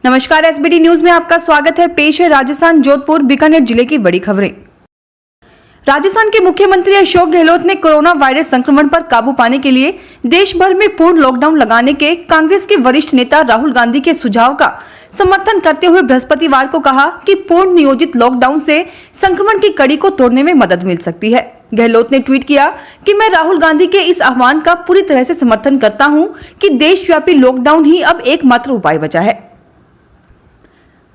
नमस्कार, SBT news में आपका स्वागत है। पेश है राजस्थान जोधपुर बीकानेर जिले की बड़ी खबरें। राजस्थान के मुख्यमंत्री अशोक गहलोत ने कोरोना वायरस संक्रमण पर काबू पाने के लिए देश भर में पूर्ण लॉकडाउन लगाने के कांग्रेस के वरिष्ठ नेता राहुल गांधी के सुझाव का समर्थन करते हुए बृहस्पतिवार को कहा कि पूर्ण नियोजित लॉकडाउन से संक्रमण की कड़ी को तोड़ने में मदद मिल सकती है। गहलोत ने ट्वीट किया कि मैं राहुल गांधी के इस आह्वान का पूरी तरह से समर्थन करता हूं कि देशव्यापी लॉकडाउन ही अब एकमात्र उपाय बचा है।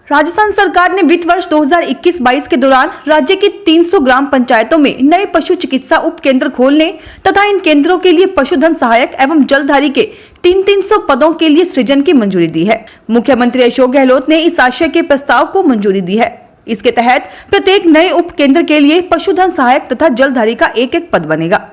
राजस्थान सरकार ने वित्त वर्ष 2021-22 के दौरान राज्य की 300 ग्राम पंचायतों में नए पशु चिकित्सा उप केंद्र खोलने तथा इन केंद्रों के लिए पशुधन सहायक एवं जलधारी के 300 पदों के लिए सृजन की मंजूरी दी है। मुख्यमंत्री अशोक गहलोत ने इस आशय के प्रस्ताव को मंजूरी दी है। इसके तहत प्रत्येक नए उप केंद्र के लिए पशुधन सहायक तथा जलधारी का एक पद बनेगा।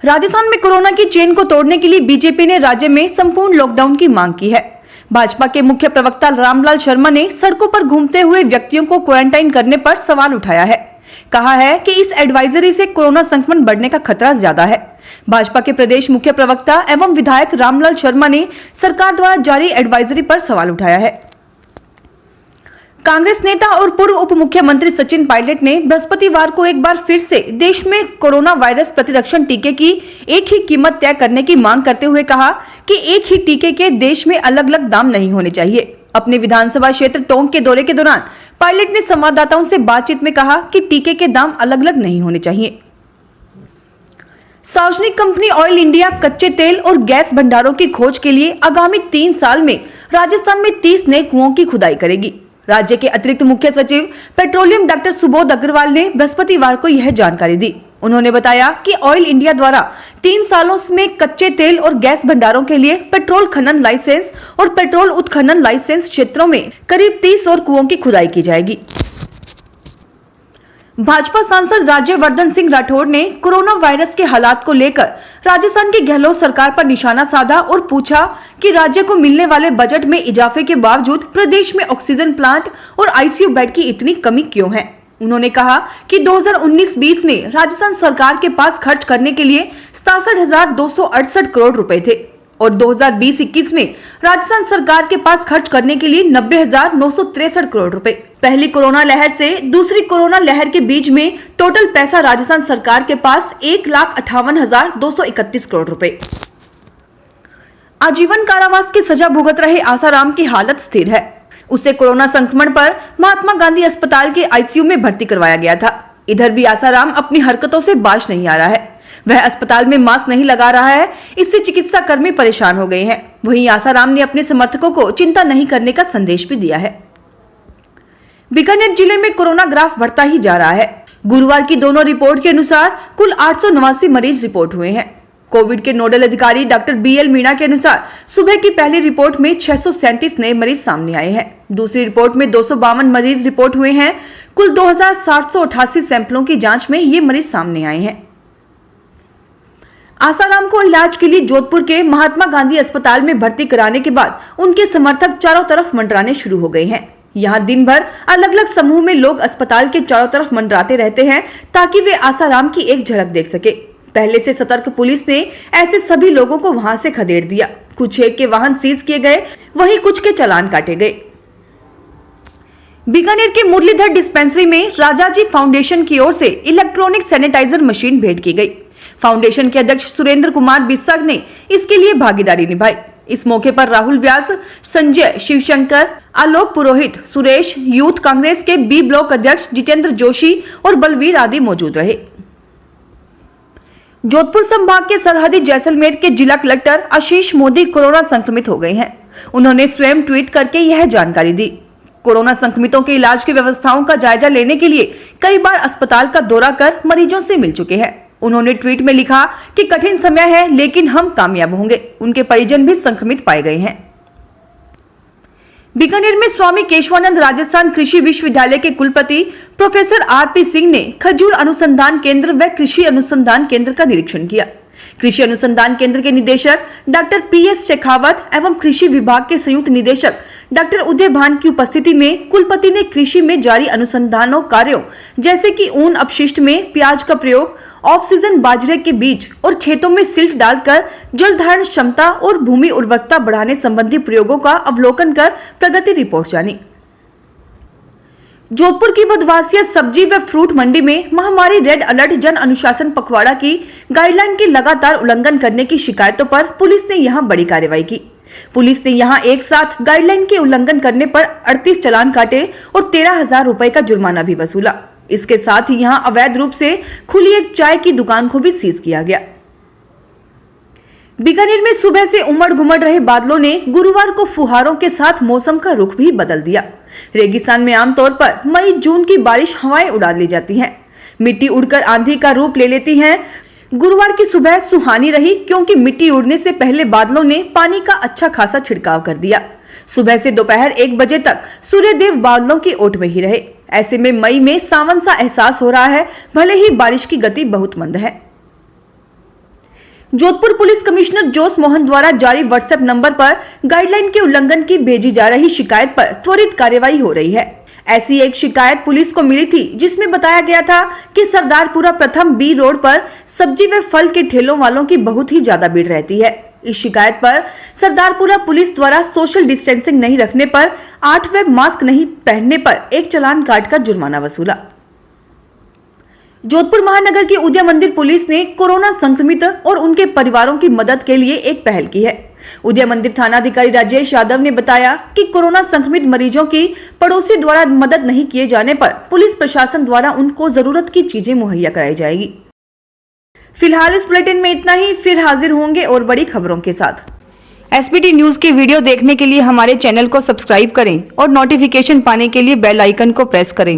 राजस्थान में कोरोना की चेन को तोड़ने के लिए बीजेपी ने राज्य में संपूर्ण लॉकडाउन की मांग की है। भाजपा के मुख्य प्रवक्ता रामलाल शर्मा ने सड़कों पर घूमते हुए व्यक्तियों को क्वारंटाइन करने पर सवाल उठाया है। कहा है कि इस एडवाइजरी से कोरोना संक्रमण बढ़ने का खतरा ज्यादा है। भाजपा के प्रदेश मुख्य प्रवक्ता एवं विधायक रामलाल शर्मा ने सरकार द्वारा जारी एडवाइजरी पर सवाल उठाया है। कांग्रेस नेता और पूर्व उप मुख्यमंत्री सचिन पायलट ने बृहस्पतिवार को एक बार फिर से देश में कोरोना वायरस प्रतिरक्षण टीके की एक ही कीमत तय करने की मांग करते हुए कहा कि एक ही टीके के देश में अलग अलग दाम नहीं होने चाहिए। अपने विधानसभा क्षेत्र टोंक के दौरे के दौरान पायलट ने संवाददाताओं से बातचीत में कहा कि टीके के दाम अलग अलग नहीं होने चाहिए। सार्वजनिक कंपनी ऑयल इंडिया कच्चे तेल और गैस भंडारों की खोज के लिए आगामी 3 साल में राजस्थान में 30 नए कुओं की खुदाई करेगी। राज्य के अतिरिक्त मुख्य सचिव पेट्रोलियम डॉक्टर सुबोध अग्रवाल ने बृहस्पतिवार को यह जानकारी दी। उन्होंने बताया कि ऑयल इंडिया द्वारा 3 सालों में कच्चे तेल और गैस भंडारों के लिए पेट्रोल खनन लाइसेंस और पेट्रोल उत्खनन लाइसेंस क्षेत्रों में करीब 30 और कुओं की खुदाई की जाएगी। भाजपा सांसद राज्यवर्धन सिंह राठौड़ ने कोरोना वायरस के हालात को लेकर राजस्थान की गहलोत सरकार पर निशाना साधा और पूछा कि राज्य को मिलने वाले बजट में इजाफे के बावजूद प्रदेश में ऑक्सीजन प्लांट और आईसीयू बेड की इतनी कमी क्यों है। उन्होंने कहा कि 2019-20 में राजस्थान सरकार के पास खर्च करने के लिए 67,268 करोड़ रुपए थे और 2020-21 में राजस्थान सरकार के पास खर्च करने के लिए 90,963 करोड़ रुपए। पहली कोरोना लहर से दूसरी कोरोना लहर के बीच में टोटल पैसा राजस्थान सरकार के पास 1,58,231 करोड़ रुपए। आजीवन कारावास की सजा भुगत रहे आसाराम की हालत स्थिर है। उसे कोरोना संक्रमण पर महात्मा गांधी अस्पताल के आईसीयू में भर्ती करवाया गया था। इधर भी आसाराम अपनी हरकतों से बाज नहीं आ रहा है। वह अस्पताल में मास्क नहीं लगा रहा है, इससे चिकित्सा कर्मी परेशान हो गए हैं। वहीं आसाराम ने अपने समर्थकों को चिंता नहीं करने का संदेश भी दिया है। बीकानेर जिले में कोरोना ग्राफ बढ़ता ही जा रहा है। गुरुवार की दोनों रिपोर्ट के अनुसार कुल 889 मरीज रिपोर्ट हुए हैं। कोविड के नोडल अधिकारी डॉक्टर बीएल मीणा के अनुसार सुबह की पहली रिपोर्ट में 637 नए मरीज सामने आए हैं। दूसरी रिपोर्ट में 252 मरीज रिपोर्ट हुए हैं। कुल 2788 सैंपलों की जांच में ये मरीज सामने आए हैं। आसाराम को इलाज के लिए जोधपुर के महात्मा गांधी अस्पताल में भर्ती कराने के बाद उनके समर्थक चारों तरफ मंडराने शुरू हो गए हैं। यहाँ दिन भर अलग अलग समूह में लोग अस्पताल के चारों तरफ मंडराते रहते हैं ताकि वे आसाराम की एक झलक देख सके। पहले से सतर्क पुलिस ने ऐसे सभी लोगों को वहां से खदेड़ दिया। कुछ एक के वाहन सीज किए गए, वहीं कुछ के चालान काटे गए। बीकानेर के मुरलीधर डिस्पेंसरी में राजाजी फाउंडेशन की ओर से इलेक्ट्रॉनिक सैनिटाइजर मशीन भेंट की गई। फाउंडेशन के अध्यक्ष सुरेंद्र कुमार बिस्साग ने इसके लिए भागीदारी निभाई। इस मौके पर राहुल व्यास, संजय शिवशंकर, आलोक पुरोहित, सुरेश, यूथ कांग्रेस के बी ब्लॉक अध्यक्ष जितेंद्र जोशी और बलवीर आदि मौजूद रहे। जोधपुर संभाग के सरहदी जैसलमेर के जिला कलेक्टर आशीष मोदी कोरोना संक्रमित हो गए हैं। उन्होंने स्वयं ट्वीट करके यह जानकारी दी। कोरोना संक्रमितों के इलाज की व्यवस्थाओं का जायजा लेने के लिए कई बार अस्पताल का दौरा कर मरीजों से मिल चुके हैं। उन्होंने ट्वीट में लिखा कि कठिन समय है लेकिन हम कामयाब होंगे। उनके परिजन भी संक्रमित पाए गए हैं। बीकानेर में स्वामी केशवानंद राजस्थान कृषि विश्वविद्यालय के कुलपति प्रोफेसर आरपी सिंह ने खजूर अनुसंधान केंद्र व कृषि अनुसंधान केंद्र का निरीक्षण किया। कृषि अनुसंधान केंद्र के निदेशक डॉक्टर पीएस शेखावत एवं कृषि विभाग के संयुक्त निदेशक डॉक्टर उदय भान की उपस्थिति में कुलपति ने कृषि में जारी अनुसंधानों कार्यों जैसे कि ऊन अपशिष्ट में प्याज का प्रयोग, ऑफ सीजन बाजरे के बीज और खेतों में सिल्ट डालकर जल धारण क्षमता और भूमि उर्वरकता बढ़ाने संबंधी प्रयोगों का अवलोकन कर प्रगति रिपोर्ट जानी। जोधपुर की बदवासिया सब्जी व फ्रूट मंडी में महामारी रेड अलर्ट जन अनुशासन पखवाड़ा की गाइडलाइन के लगातार उल्लंघन करने की शिकायतों पर पुलिस ने यहां बड़ी कार्रवाई की। पुलिस ने यहां एक साथ गाइडलाइन के उल्लंघन करने पर 38 चालान काटे और 13,000 रुपए का जुर्माना भी वसूला। इसके साथ ही यहां अवैध रूप से खुली एक चाय की दुकान को भी सीज किया गया। बीकानेर में सुबह से उमड़ घुमड़ रहे बादलों ने गुरुवार को फुहारों के साथ मौसम का रुख भी बदल दिया। रेगिस्तान में आमतौर पर मई जून की बारिश हवाएं उड़ा ली जाती हैं। मिट्टी उड़कर आंधी का रूप ले लेती है। गुरुवार की सुबह सुहानी रही क्योंकि मिट्टी उड़ने से पहले बादलों ने पानी का अच्छा खासा छिड़काव कर दिया। सुबह से दोपहर 1 बजे तक सूर्यदेव बादलों की ओट में ही रहे। ऐसे में मई में सावन सा एहसास हो रहा है, भले ही बारिश की गति बहुत मंद है। जोधपुर पुलिस कमिश्नर जोस मोहन द्वारा जारी व्हाट्सएप नंबर पर गाइडलाइन के उल्लंघन की भेजी जा रही शिकायत पर त्वरित कार्रवाई हो रही है। ऐसी एक शिकायत पुलिस को मिली थी जिसमें बताया गया था कि सरदारपुरा प्रथम बी रोड पर सब्जी व फल के ठेलों वालों की बहुत ही ज्यादा भीड़ रहती है। इस शिकायत पर सरदारपुरा पुलिस द्वारा सोशल डिस्टेंसिंग नहीं रखने पर 8 व मास्क नहीं पहनने पर 1 चालान काटकर जुर्माना वसूला। जोधपुर महानगर की उदय मंदिर पुलिस ने कोरोना संक्रमित और उनके परिवारों की मदद के लिए एक पहल की है। उदय मंदिर थानाधिकारी राजेश यादव ने बताया कि कोरोना संक्रमित मरीजों की पड़ोसी द्वारा मदद नहीं किए जाने पर पुलिस प्रशासन द्वारा उनको जरूरत की चीजें मुहैया कराई जाएगी। फिलहाल इस बुलेटिन में इतना ही, फिर हाजिर होंगे और बड़ी खबरों के साथ। एसबीटी न्यूज के वीडियो देखने के लिए हमारे चैनल को सब्सक्राइब करें और नोटिफिकेशन पाने के लिए बेल आइकन को प्रेस करें।